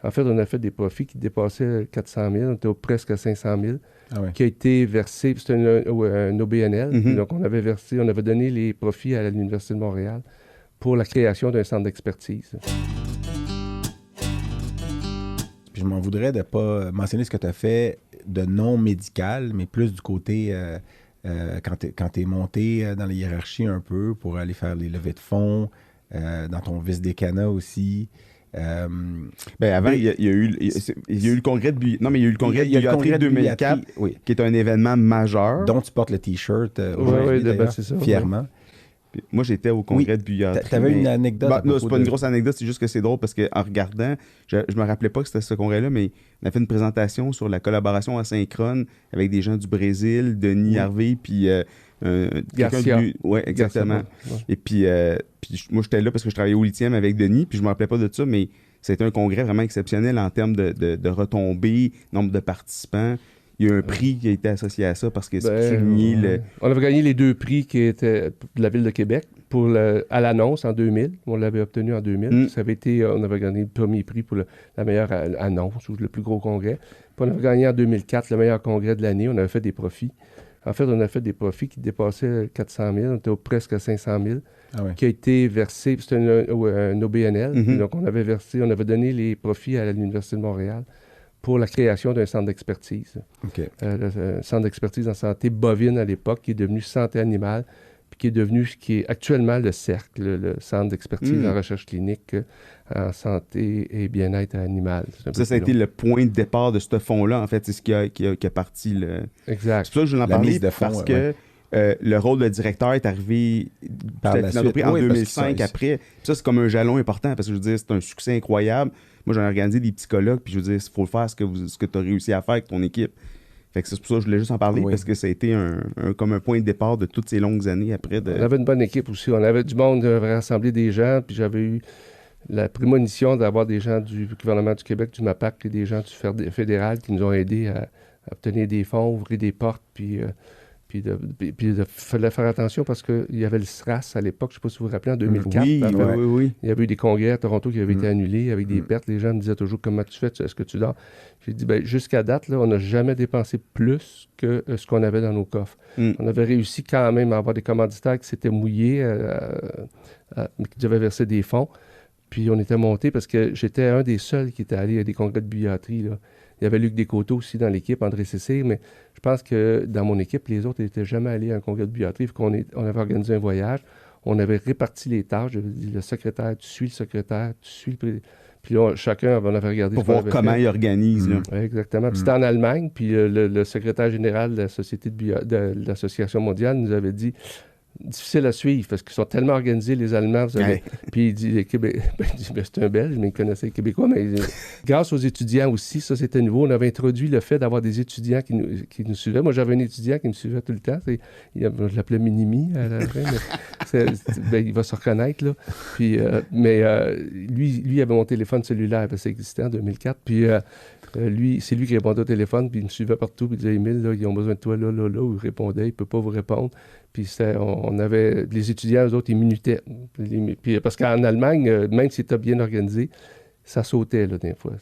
En fait, on a fait des profits qui dépassaient 400 000, on était presque à 500 000, qui a été versé, c'était un OBNL, Mhm. donc on avait donné les profits à l'Université de Montréal pour la création d'un centre d'expertise. Puis je m'en voudrais de ne pas mentionner ce que tu as fait de non médical, mais plus du côté quand tu es monté dans la hiérarchie un peu pour aller faire les levées de fonds, dans ton vice-décanat aussi. Avant, il y a eu le congrès de non, mais il y a eu le congrès de billetterie 2004, oui, qui est un événement majeur. dont tu portes le T-shirt aujourd'hui, d'ailleurs, c'est ça, fièrement. Puis moi, j'étais au congrès de billetterie. Tu avais une anecdote. Non, c'est pas une grosse anecdote, c'est juste que c'est drôle parce qu'en regardant, je me rappelais pas que c'était ce congrès-là, mais on a fait une présentation sur la collaboration asynchrone avec des gens du Brésil, Denis Harvey, puis Garcia. Oui, exactement. Garcia, ouais. Et puis moi, j'étais là parce que je travaillais au lithium avec Denis, puis je me rappelais pas de ça, mais c'était un congrès vraiment exceptionnel en termes de retombées, nombre de participants. Il y a un prix qui a été associé à ça parce que c'est souligné le... On avait gagné les 2 prix qui étaient de la Ville de Québec à l'annonce en 2000. On l'avait obtenu en 2000. Ça avait été, on avait gagné le premier prix pour la meilleure annonce ou le plus gros congrès. Puis on avait gagné en 2004 le meilleur congrès de l'année. On avait fait des profits. En fait, on a fait des profits qui dépassaient 400 000. On était presque à 500 000. Qui a été versé, c'était un OBNL. Donc on avait donné les profits à l'Université de Montréal pour la création d'un centre d'expertise. Le centre d'expertise en santé bovine à l'époque, qui est devenu santé animale, puis qui est actuellement le CERC, le centre d'expertise en recherche clinique en santé et bien-être animal. Ça a été le point de départ de ce fonds-là, en fait. C'est ce qui a parti le... Exact. C'est pour ça que je voulais en parler, parce que le rôle de directeur est arrivé par la suite. En 2005 après. Puis ça, c'est comme un jalon important, parce que je veux dire, c'est un succès incroyable. Moi, j'en ai organisé des petits colloques, puis je veux dire, il faut le faire ce que tu as réussi à faire avec ton équipe. Fait que c'est pour ça que je voulais juste en parler, parce que ça a été comme un point de départ de toutes ces longues années après. On avait une bonne équipe aussi. On avait du monde, on avait rassemblé des gens, puis j'avais eu la prémonition d'avoir des gens du gouvernement du Québec, du MAPAC, et des gens du fédéral qui nous ont aidés à obtenir des fonds, ouvrir des portes, puis il fallait faire attention parce qu'il y avait le SRAS à l'époque, je ne sais pas si vous vous rappelez, en 2004. Oui. Il y avait eu des congrès à Toronto qui avaient été annulés avec des pertes. Les gens me disaient toujours comment tu fais, est-ce que tu dors? J'ai dit, jusqu'à date, là, on n'a jamais dépensé plus que ce qu'on avait dans nos coffres. On avait réussi quand même à avoir des commanditaires qui s'étaient mouillés, qui devaient verser des fonds. Puis on était monté parce que j'étais un des seuls qui était allé à des congrès de billetterie, là. Il y avait Luc Descoteaux aussi dans l'équipe, André Cécile, mais je pense que dans mon équipe, les autres n'étaient jamais allés à un congrès de billetterie. On avait organisé un voyage, on avait réparti les tâches. J'avais dit, le secrétaire, tu suis le secrétaire, tu suis le... Puis là, chacun, on avait regardé... Pour voir comment il organise. Ouais, exactement. Puis c'était en Allemagne, puis le secrétaire général de la Société de l'Association mondiale nous avait dit... Difficile à suivre parce qu'ils sont tellement organisés, les Allemands. Puis il dit, les Québécois, c'est un Belge, mais il connaissait les Québécois. Mais grâce aux étudiants aussi, ça c'était nouveau. On avait introduit le fait d'avoir des étudiants qui nous suivaient. Moi, j'avais un étudiant qui me suivait tout le temps. Je l'appelais Minimi à la fin. Il va se reconnaître, là. Puis, lui, il avait mon téléphone cellulaire, parce que ça existait en 2004. Puis c'est lui qui répondait au téléphone, puis il me suivait partout, puis il disait, Émile, là, ils ont besoin de toi, là, où il répondait, il ne peut pas vous répondre. Puis on avait, les étudiants, eux autres, ils minutaient. Puis, parce qu'en Allemagne, même si c'était bien organisé, ça sautait, là, des fois.